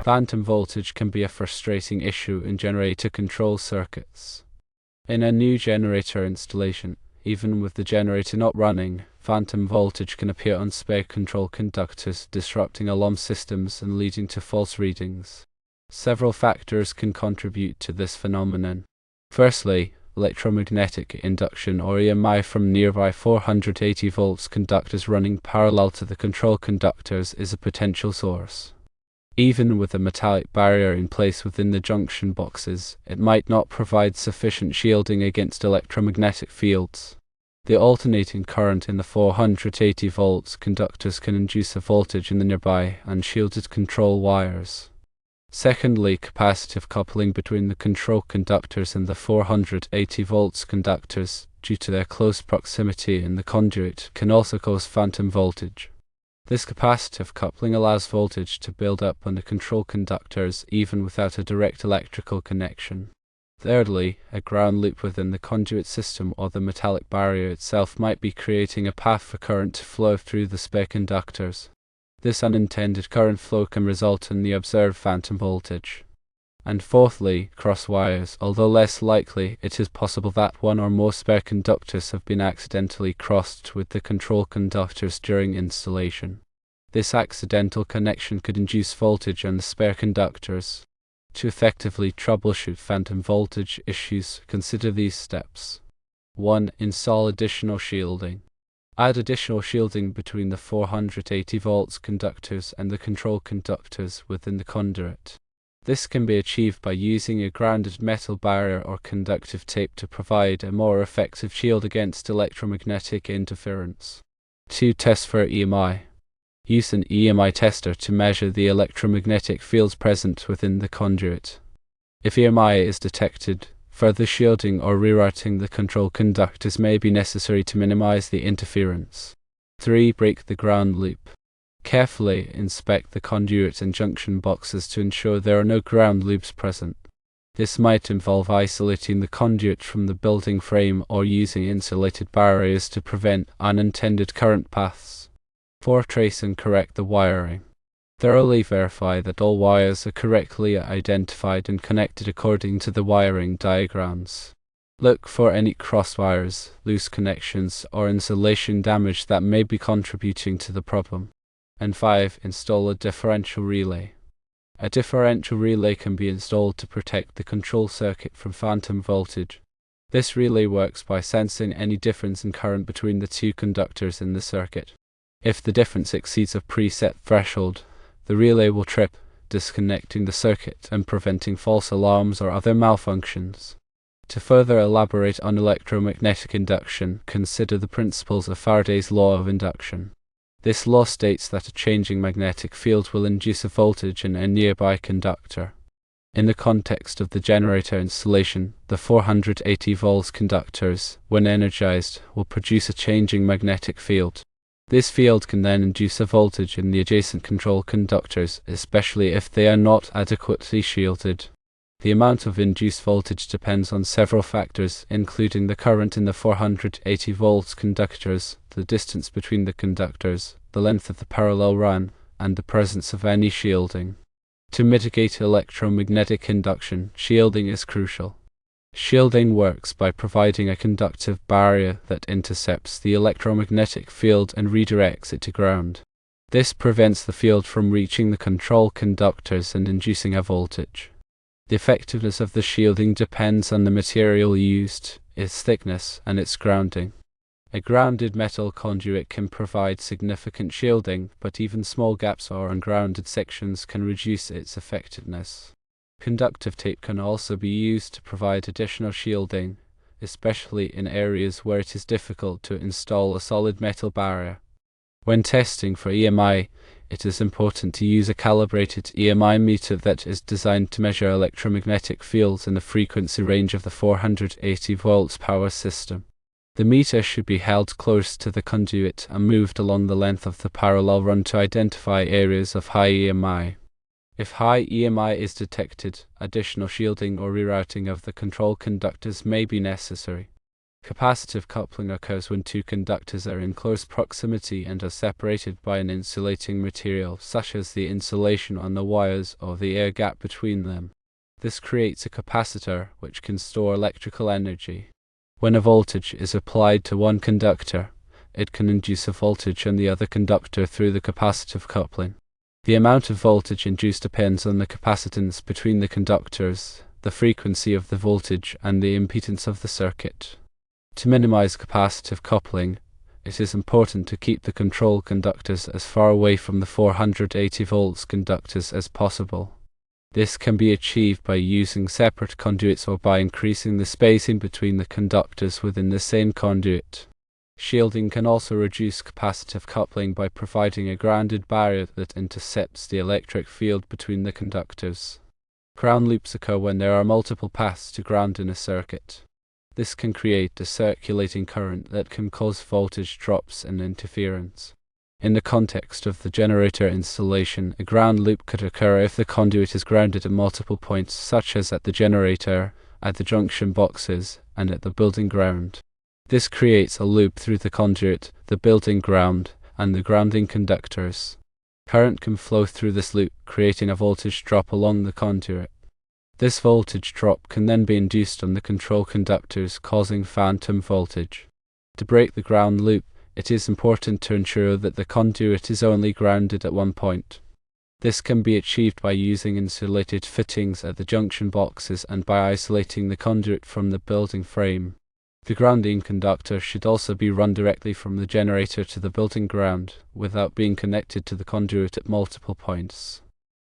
Phantom voltage can be a frustrating issue in generator control circuits. In a new generator installation, even with the generator not running, phantom voltage can appear on spare control conductors, disrupting alarm systems and leading to false readings. Several factors can contribute to this phenomenon. Firstly, electromagnetic induction or EMI from nearby 480 volts conductors running parallel to the control conductors is a potential source. Even with a metallic barrier in place within the junction boxes, it might not provide sufficient shielding against electromagnetic fields. The alternating current in the 480 volts conductors can induce a voltage in the nearby unshielded control wires. Secondly, capacitive coupling between the control conductors and the 480 volts conductors, due to their close proximity in the conduit, can also cause phantom voltage. This capacitive coupling allows voltage to build up on the control conductors even without a direct electrical connection. Thirdly, a ground loop within the conduit system or the metallic barrier itself might be creating a path for current to flow through the spare conductors. This unintended current flow can result in the observed phantom voltage. And fourthly, cross wires. Although less likely, it is possible that one or more spare conductors have been accidentally crossed with the control conductors during installation. This accidental connection could induce voltage on the spare conductors. To effectively troubleshoot phantom voltage issues, consider these steps. 1. Install additional shielding. Add additional shielding between the 480 volts conductors and the control conductors within the conduit. This can be achieved by using a grounded metal barrier or conductive tape to provide a more effective shield against electromagnetic interference. 2. Test for EMI. Use an EMI tester to measure the electromagnetic fields present within the conduit. If EMI is detected, further shielding or rerouting the control conductors may be necessary to minimize the interference. 3. Break the ground loop. Carefully inspect the conduit and junction boxes to ensure there are no ground loops present. This might involve isolating the conduit from the building frame or using insulated barriers to prevent unintended current paths. 4. Trace and correct the wiring. Thoroughly verify that all wires are correctly identified and connected according to the wiring diagrams. Look for any cross wires, loose connections, or insulation damage that may be contributing to the problem. And 5. Install a differential relay. A differential relay can be installed to protect the control circuit from phantom voltage. This relay works by sensing any difference in current between the two conductors in the circuit. If the difference exceeds a preset threshold, the relay will trip, disconnecting the circuit and preventing false alarms or other malfunctions. To further elaborate on electromagnetic induction, consider the principles of Faraday's law of induction. This law states that a changing magnetic field will induce a voltage in a nearby conductor. In the context of the generator installation, the 480 volts conductors, when energized, will produce a changing magnetic field. This field can then induce a voltage in the adjacent control conductors, especially if they are not adequately shielded. The amount of induced voltage depends on several factors, including the current in the 480 volts conductors, the distance between the conductors, the length of the parallel run, and the presence of any shielding. To mitigate electromagnetic induction, shielding is crucial. Shielding works by providing a conductive barrier that intercepts the electromagnetic field and redirects it to ground. This prevents the field from reaching the control conductors and inducing a voltage. The effectiveness of the shielding depends on the material used, its thickness, and its grounding. A grounded metal conduit can provide significant shielding, but even small gaps or ungrounded sections can reduce its effectiveness. Conductive tape can also be used to provide additional shielding, especially in areas where it is difficult to install a solid metal barrier. When testing for EMI, it is important to use a calibrated EMI meter that is designed to measure electromagnetic fields in the frequency range of the 480 volts power system. The meter should be held close to the conduit and moved along the length of the parallel run to identify areas of high EMI. If high EMI is detected, additional shielding or rerouting of the control conductors may be necessary. Capacitive coupling occurs when two conductors are in close proximity and are separated by an insulating material, such as the insulation on the wires or the air gap between them. This creates a capacitor, which can store electrical energy. When a voltage is applied to one conductor, it can induce a voltage on the other conductor through the capacitive coupling. The amount of voltage induced depends on the capacitance between the conductors, the frequency of the voltage, and the impedance of the circuit. To minimize capacitive coupling, it is important to keep the control conductors as far away from the 480 volts conductors as possible. This can be achieved by using separate conduits or by increasing the spacing between the conductors within the same conduit. Shielding can also reduce capacitive coupling by providing a grounded barrier that intercepts the electric field between the conductors. Ground loops occur when there are multiple paths to ground in a circuit. This can create a circulating current that can cause voltage drops and interference. In the context of the generator installation, a ground loop could occur if the conduit is grounded at multiple points, such as at the generator, at the junction boxes, and at the building ground. This creates a loop through the conduit, the building ground, and the grounding conductors. Current can flow through this loop, creating a voltage drop along the conduit. This voltage drop can then be induced on the control conductors, causing phantom voltage. To break the ground loop, it is important to ensure that the conduit is only grounded at one point. This can be achieved by using insulated fittings at the junction boxes and by isolating the conduit from the building frame. The grounding conductor should also be run directly from the generator to the building ground, without being connected to the conduit at multiple points.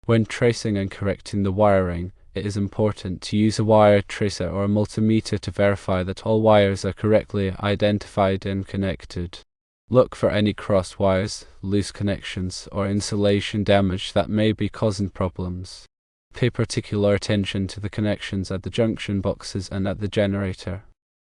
When tracing and correcting the wiring, it is important to use a wire tracer or a multimeter to verify that all wires are correctly identified and connected. Look for any crossed wires, loose connections, or insulation damage that may be causing problems. Pay particular attention to the connections at the junction boxes and at the generator.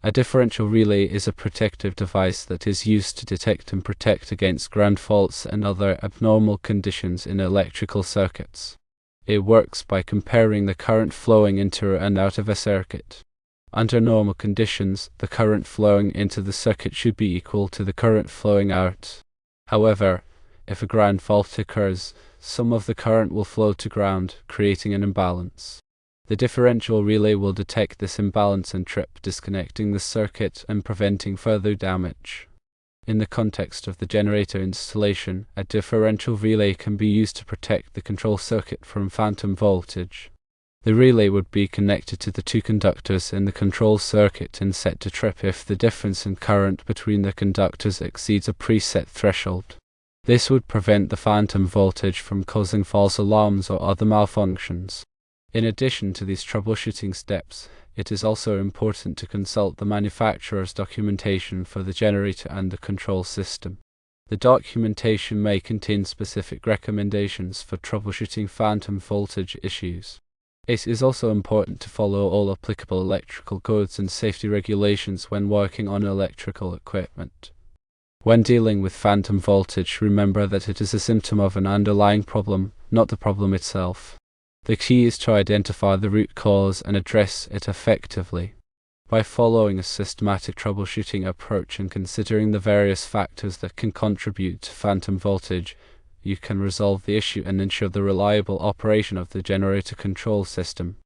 A differential relay is a protective device that is used to detect and protect against ground faults and other abnormal conditions in electrical circuits. It works by comparing the current flowing into and out of a circuit. Under normal conditions, the current flowing into the circuit should be equal to the current flowing out. However, if a ground fault occurs, some of the current will flow to ground, creating an imbalance. The differential relay will detect this imbalance and trip, disconnecting the circuit and preventing further damage. In the context of the generator installation, a differential relay can be used to protect the control circuit from phantom voltage. The relay would be connected to the two conductors in the control circuit and set to trip if the difference in current between the conductors exceeds a preset threshold. This would prevent the phantom voltage from causing false alarms or other malfunctions. In addition to these troubleshooting steps, it is also important to consult the manufacturer's documentation for the generator and the control system. The documentation may contain specific recommendations for troubleshooting phantom voltage issues. It is also important to follow all applicable electrical codes and safety regulations when working on electrical equipment. When dealing with phantom voltage, remember that it is a symptom of an underlying problem, not the problem itself. The key is to identify the root cause and address it effectively. By following a systematic troubleshooting approach and considering the various factors that can contribute to phantom voltage, you can resolve the issue and ensure the reliable operation of the generator control system.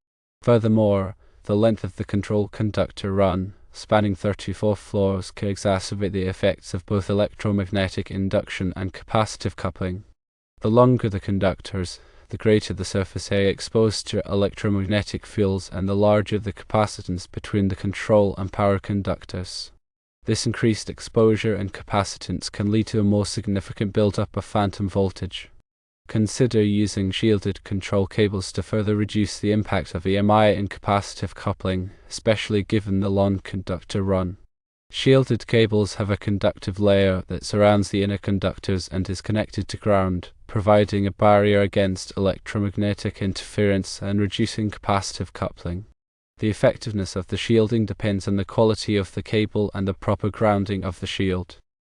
Furthermore, the length of the control conductor run, spanning 34 floors, can exacerbate the effects of both electromagnetic induction and capacitive coupling. The longer the conductors, the greater the surface area exposed to electromagnetic fields and the larger the capacitance between the control and power conductors. This increased exposure and capacitance can lead to a more significant buildup of phantom voltage. Consider using shielded control cables to further reduce the impact of EMI and capacitive coupling, especially given the long conductor run. Shielded cables have a conductive layer that surrounds the inner conductors and is connected to ground, providing a barrier against electromagnetic interference and reducing capacitive coupling. The effectiveness of the shielding depends on the quality of the cable and the proper grounding of the shield.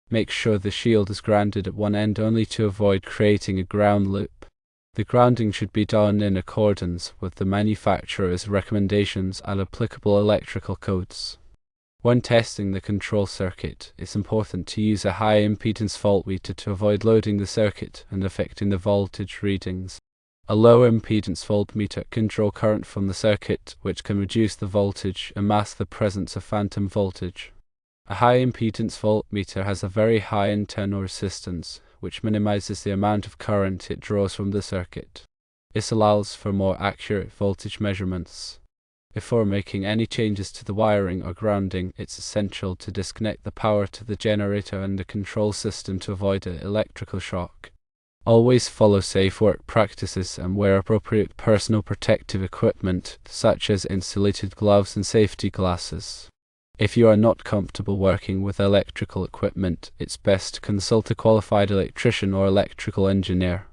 Make sure the shield is grounded at one end only to avoid creating a ground loop. The grounding should be done in accordance with the manufacturer's recommendations and applicable electrical codes. When testing the control circuit, it's important to use a high impedance voltmeter to avoid loading the circuit and affecting the voltage readings. A low impedance voltmeter can draw current from the circuit, which can reduce the voltage and mask the presence of phantom voltage. A high impedance voltmeter has a very high internal resistance, which minimizes the amount of current it draws from the circuit. This allows for more accurate voltage measurements. Before making any changes to the wiring or grounding, it's essential to disconnect the power to the generator and the control system to avoid an electrical shock. Always follow safe work practices and wear appropriate personal protective equipment, such as insulated gloves and safety glasses. If you are not comfortable working with electrical equipment, it's best to consult a qualified electrician or electrical engineer.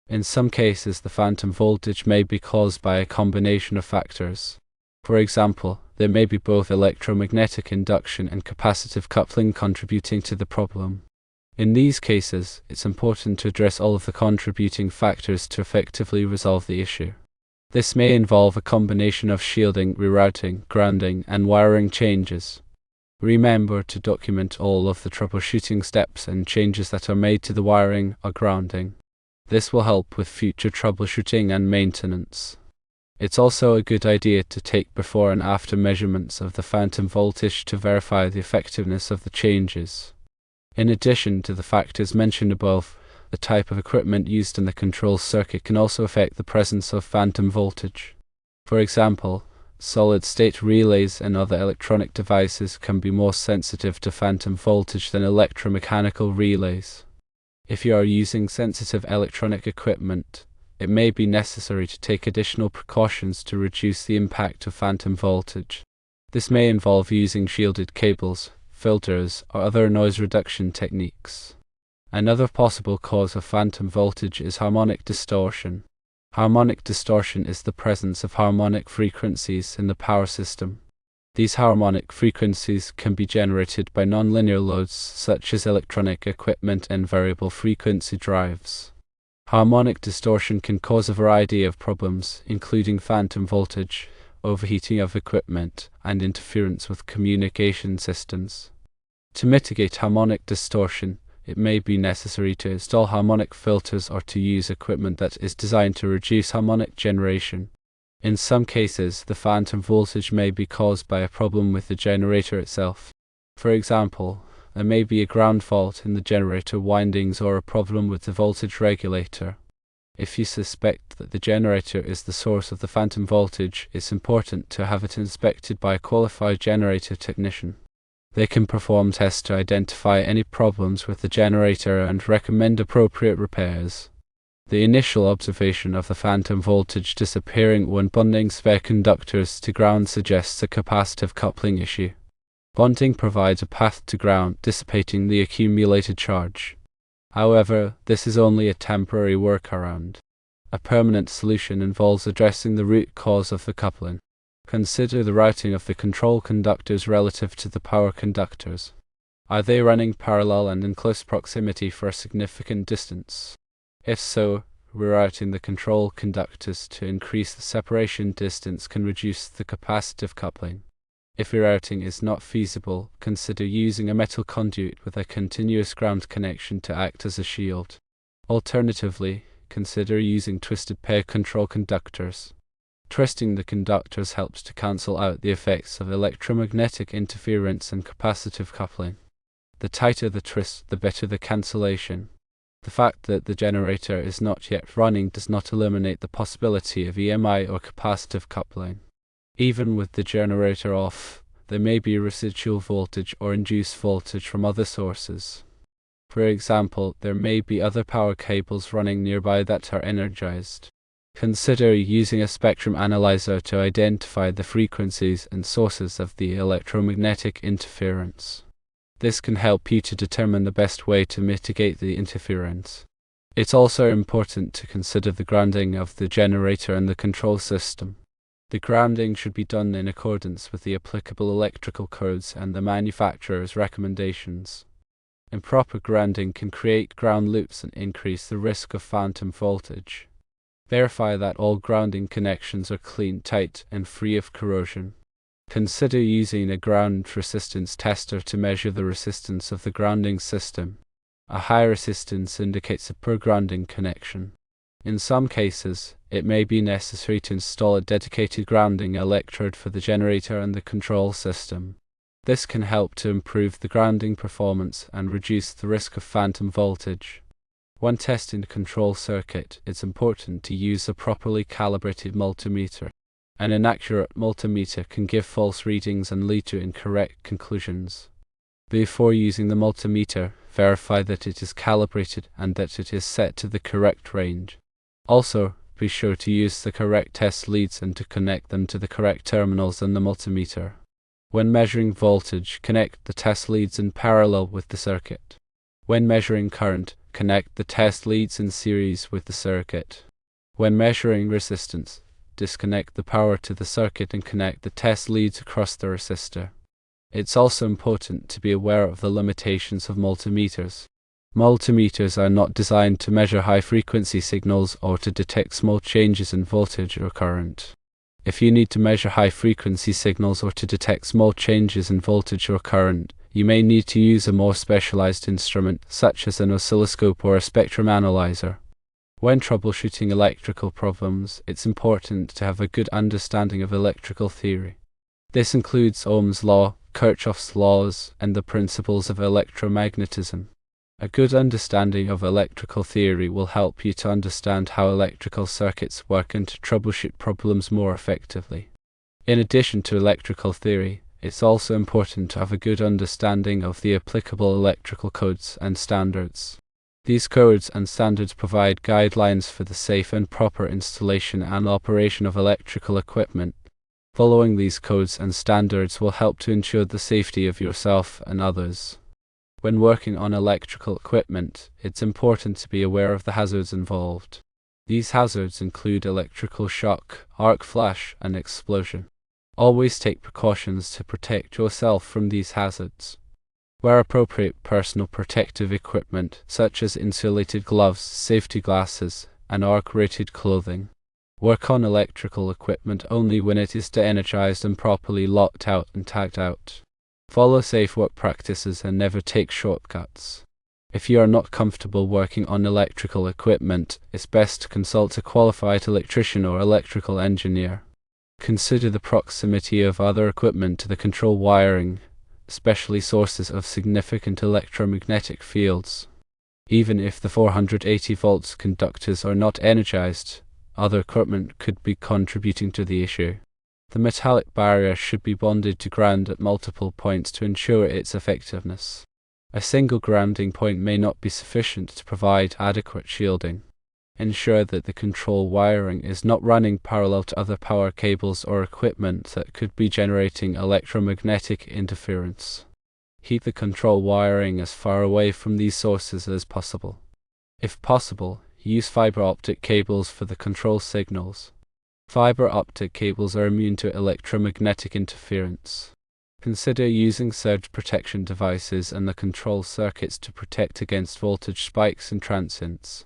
In some cases, the phantom voltage may be caused by a combination of factors. For example, there may be both electromagnetic induction and capacitive coupling contributing to the problem. In these cases, it's important to address all of the contributing factors to effectively resolve the issue. This may involve a combination of shielding, rerouting, grounding, and wiring changes. Remember to document all of the troubleshooting steps and changes that are made to the wiring or grounding. This will help with future troubleshooting and maintenance. It's also a good idea to take before and after measurements of the phantom voltage to verify the effectiveness of the changes. In addition to the factors mentioned above, the type of equipment used in the control circuit can also affect the presence of phantom voltage. For example, solid-state relays and other electronic devices can be more sensitive to phantom voltage than electromechanical relays. If you are using sensitive electronic equipment, it may be necessary to take additional precautions to reduce the impact of phantom voltage. This may involve using shielded cables, filters, or other noise reduction techniques. Another possible cause of phantom voltage is harmonic distortion. Harmonic distortion is the presence of harmonic frequencies in the power system. These harmonic frequencies can be generated by nonlinear loads such as electronic equipment and variable frequency drives. Harmonic distortion can cause a variety of problems, including phantom voltage, overheating of equipment, and interference with communication systems. To mitigate harmonic distortion, it may be necessary to install harmonic filters or to use equipment that is designed to reduce harmonic generation. In some cases, the phantom voltage may be caused by a problem with the generator itself. For example, there may be a ground fault in the generator windings or a problem with the voltage regulator. If you suspect that the generator is the source of the phantom voltage, it's important to have it inspected by a qualified generator technician. They can perform tests to identify any problems with the generator and recommend appropriate repairs. The initial observation of the phantom voltage disappearing when bonding spare conductors to ground suggests a capacitive coupling issue. Bonding provides a path to ground, dissipating the accumulated charge. However, this is only a temporary workaround. A permanent solution involves addressing the root cause of the coupling. Consider the routing of the control conductors relative to the power conductors. Are they running parallel and in close proximity for a significant distance? If so, rerouting the control conductors to increase the separation distance can reduce the capacitive coupling. If rerouting is not feasible, consider using a metal conduit with a continuous ground connection to act as a shield. Alternatively, consider using twisted pair control conductors. Twisting the conductors helps to cancel out the effects of electromagnetic interference and capacitive coupling. The tighter the twist, the better the cancellation. The fact that the generator is not yet running does not eliminate the possibility of EMI or capacitive coupling. Even with the generator off, there may be residual voltage or induced voltage from other sources. For example, there may be other power cables running nearby that are energized. Consider using a spectrum analyzer to identify the frequencies and sources of the electromagnetic interference. This can help you to determine the best way to mitigate the interference. It's also important to consider the grounding of the generator and the control system. The grounding should be done in accordance with the applicable electrical codes and the manufacturer's recommendations. Improper grounding can create ground loops and increase the risk of phantom voltage. Verify that all grounding connections are clean, tight, and free of corrosion. Consider using a ground resistance tester to measure the resistance of the grounding system. A high resistance indicates a poor grounding connection. In some cases, it may be necessary to install a dedicated grounding electrode for the generator and the control system. This can help to improve the grounding performance and reduce the risk of phantom voltage. When testing the control circuit, it's important to use a properly calibrated multimeter. An inaccurate multimeter can give false readings and lead to incorrect conclusions. Before using the multimeter, verify that it is calibrated and that it is set to the correct range. Also, be sure to use the correct test leads and to connect them to the correct terminals in the multimeter. When measuring voltage, connect the test leads in parallel with the circuit. When measuring current, connect the test leads in series with the circuit. When measuring resistance, disconnect the power to the circuit and connect the test leads across the resistor. It's also important to be aware of the limitations of multimeters. Multimeters are not designed to measure high-frequency signals or to detect small changes in voltage or current. If you need to measure high-frequency signals or to detect small changes in voltage or current, you may need to use a more specialized instrument, such as an oscilloscope or a spectrum analyzer. When troubleshooting electrical problems, it's important to have a good understanding of electrical theory. This includes Ohm's law, Kirchhoff's laws, and the principles of electromagnetism. A good understanding of electrical theory will help you to understand how electrical circuits work and to troubleshoot problems more effectively. In addition to electrical theory, it's also important to have a good understanding of the applicable electrical codes and standards. These codes and standards provide guidelines for the safe and proper installation and operation of electrical equipment. Following these codes and standards will help to ensure the safety of yourself and others. When working on electrical equipment, it's important to be aware of the hazards involved. These hazards include electrical shock, arc flash, and explosion. Always take precautions to protect yourself from these hazards. Wear appropriate personal protective equipment, such as insulated gloves, safety glasses, and arc-rated clothing. Work on electrical equipment only when it is de-energized and properly locked out and tagged out. Follow safe work practices and never take shortcuts. If you are not comfortable working on electrical equipment, it's best to consult a qualified electrician or electrical engineer. Consider the proximity of other equipment to the control wiring, especially sources of significant electromagnetic fields. Even if the 480 volts conductors are not energized, other equipment could be contributing to the issue. The metallic barrier should be bonded to ground at multiple points to ensure its effectiveness. A single grounding point may not be sufficient to provide adequate shielding. Ensure that the control wiring is not running parallel to other power cables or equipment that could be generating electromagnetic interference. Keep the control wiring as far away from these sources as possible. If possible, use fiber optic cables for the control signals. Fiber optic cables are immune to electromagnetic interference. Consider using surge protection devices in the control circuits to protect against voltage spikes and transients.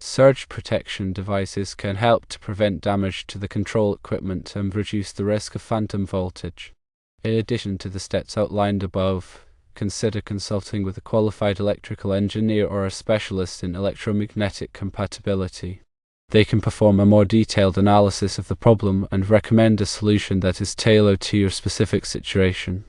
Surge protection devices can help to prevent damage to the control equipment and reduce the risk of phantom voltage. In addition to the steps outlined above, consider consulting with a qualified electrical engineer or a specialist in electromagnetic compatibility. They can perform a more detailed analysis of the problem and recommend a solution that is tailored to your specific situation.